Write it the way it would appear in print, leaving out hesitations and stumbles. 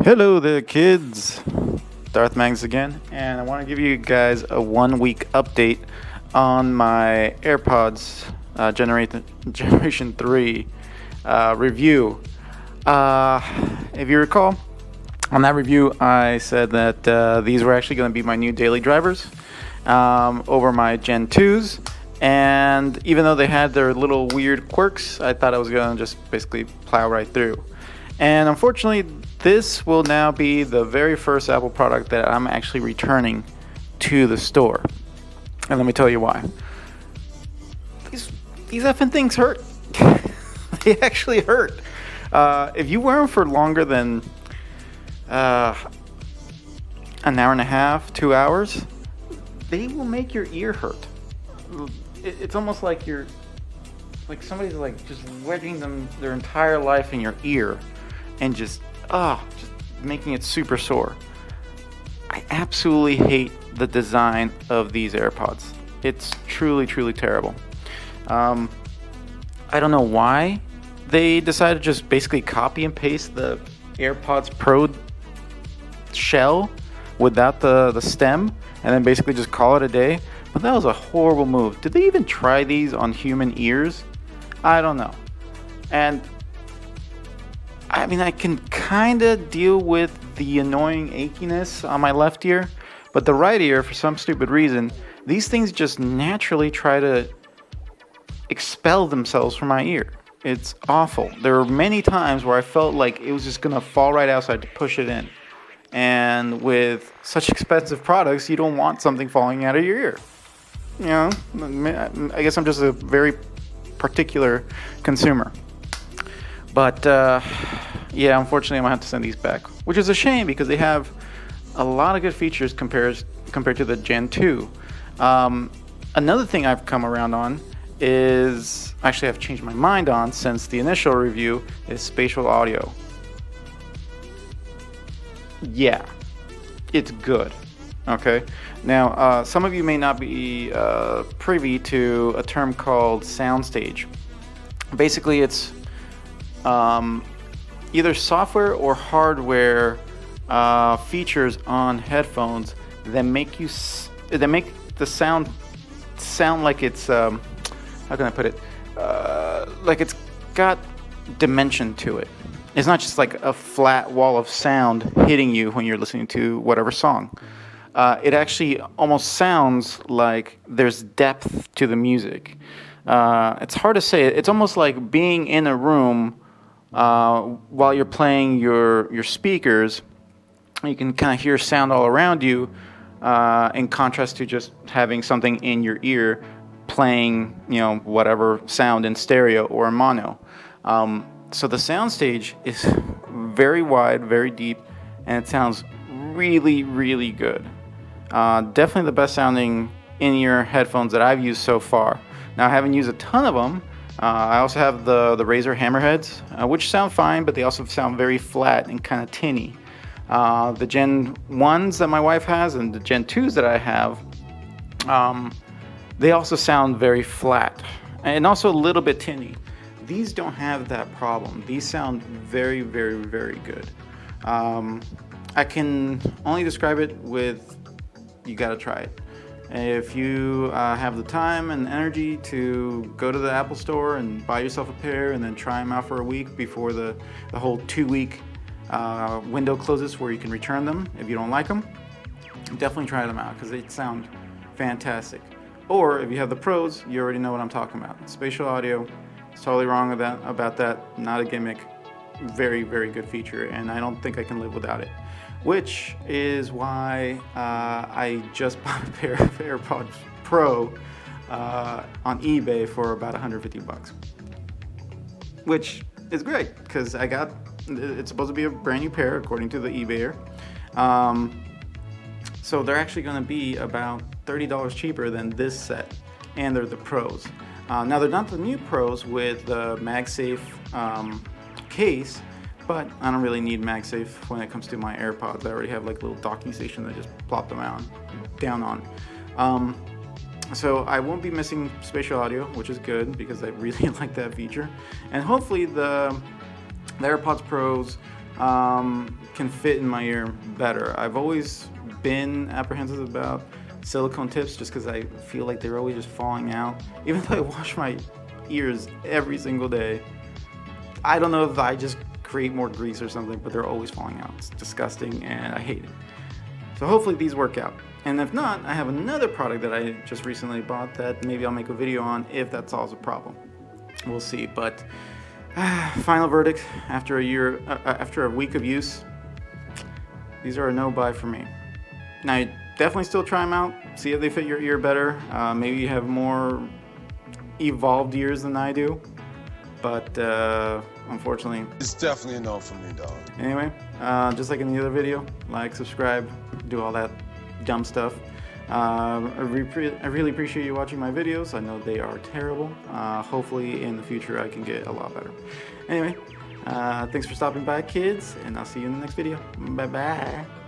Hello there, kids. Darth Mags again, and I want to give you guys a 1 week update on my AirPods Generation 3 review. If you recall, on that review, I said that these were actually going to be my new daily drivers over my Gen 2s. And even though they had their little weird quirks, I thought I was going to just basically plow right through. And unfortunately, this will now be the very first Apple product that I'm actually returning to the store. And let me tell you why. These effing things hurt. They actually hurt. If you wear them for longer than an hour and a half, 2 hours, they will make your ear hurt. It's almost like somebody's like just wedging them their entire life in your ear and just making it super sore. I absolutely hate the design of these AirPods. It's truly terrible. I don't know why they decided to just basically copy and paste the AirPods Pro shell without the stem and then basically just call it a day. But that was a horrible move. Did they even try these on human ears? I don't know. And I mean, I can kind of deal with the annoying achiness on my left ear, but the right ear, for some stupid reason, these things just naturally try to expel themselves from my ear. It's awful. There were many times where I felt like it was just going to fall right out, so I had to push it in. And with such expensive products, you don't want something falling out of your ear. You know, I guess I'm just a very particular consumer. But yeah, unfortunately, I'm gonna have to send these back, which is a shame because they have a lot of good features compared to the Gen 2. Another thing I've come around on is actually I've changed my mind on since the initial review is spatial audio. Yeah, it's good. Okay. Now, some of you may not be privy to a term called soundstage. Basically, it's either software or hardware features on headphones that make the sound like it's how can I put it? Like it's got dimension to it. It's not just like a flat wall of sound hitting you when you're listening to whatever song. It actually almost sounds like there's depth to the music. It's hard to say. It's almost like being in a room while you're playing your speakers. You can kind of hear sound all around you, in contrast to just having something in your ear playing, whatever sound in stereo or in mono. So the soundstage is very wide, very deep, and it sounds really good. Definitely the best sounding in-ear headphones that I've used so far. Now, I haven't used a ton of them. I also have the Razer Hammerheads, which sound fine, but they also sound very flat and kind of tinny. The Gen 1s that my wife has and the Gen 2s that I have, they also sound very flat and also a little bit tinny. These don't have that problem. These sound very good. I can only describe it with you gotta try it. If you have the time and energy to go to the Apple store and buy yourself a pair and then try them out for a week before the whole 2-week window closes where you can return them if you don't like them, definitely try them out because they sound fantastic. Or if you have the Pros, you already know what I'm talking about. Spatial audio, it's totally wrong about that. Not a gimmick. Very good feature, and I don't think I can live without it. Which is why I just bought a pair of AirPods Pro on eBay for about $150, which is great because it's supposed to be a brand new pair according to the eBayer. So they're actually going to be about $30 cheaper than this set, and they're the Pros. Now they're not the new Pros with the MagSafe case, but I don't really need MagSafe when it comes to my AirPods. I already have like a little docking station that I just plop them down on. So I won't be missing spatial audio, which is good because I really like that feature. And hopefully the AirPods Pros can fit in my ear better. I've always been apprehensive about silicone tips just because I feel like they're always just falling out. Even though I wash my ears every single day, I don't know if I just create more grease or something, but they're always falling out. It's disgusting and I hate it. So hopefully these work out. And if not, I have another product that I just recently bought that maybe I'll make a video on if that solves a problem. We'll see. But final verdict after a week of use, these are a no-buy for me. Now, definitely still try them out. See if they fit your ear better. Maybe you have more evolved ears than I do. But unfortunately, it's definitely a no for me, dog. Anyway, just like in the other video, like, subscribe, do all that dumb stuff. I really appreciate you watching my videos. I know they are terrible. Hopefully in the future I can get a lot better. Anyway, thanks for stopping by, kids, and I'll see you in the next video. Bye-bye.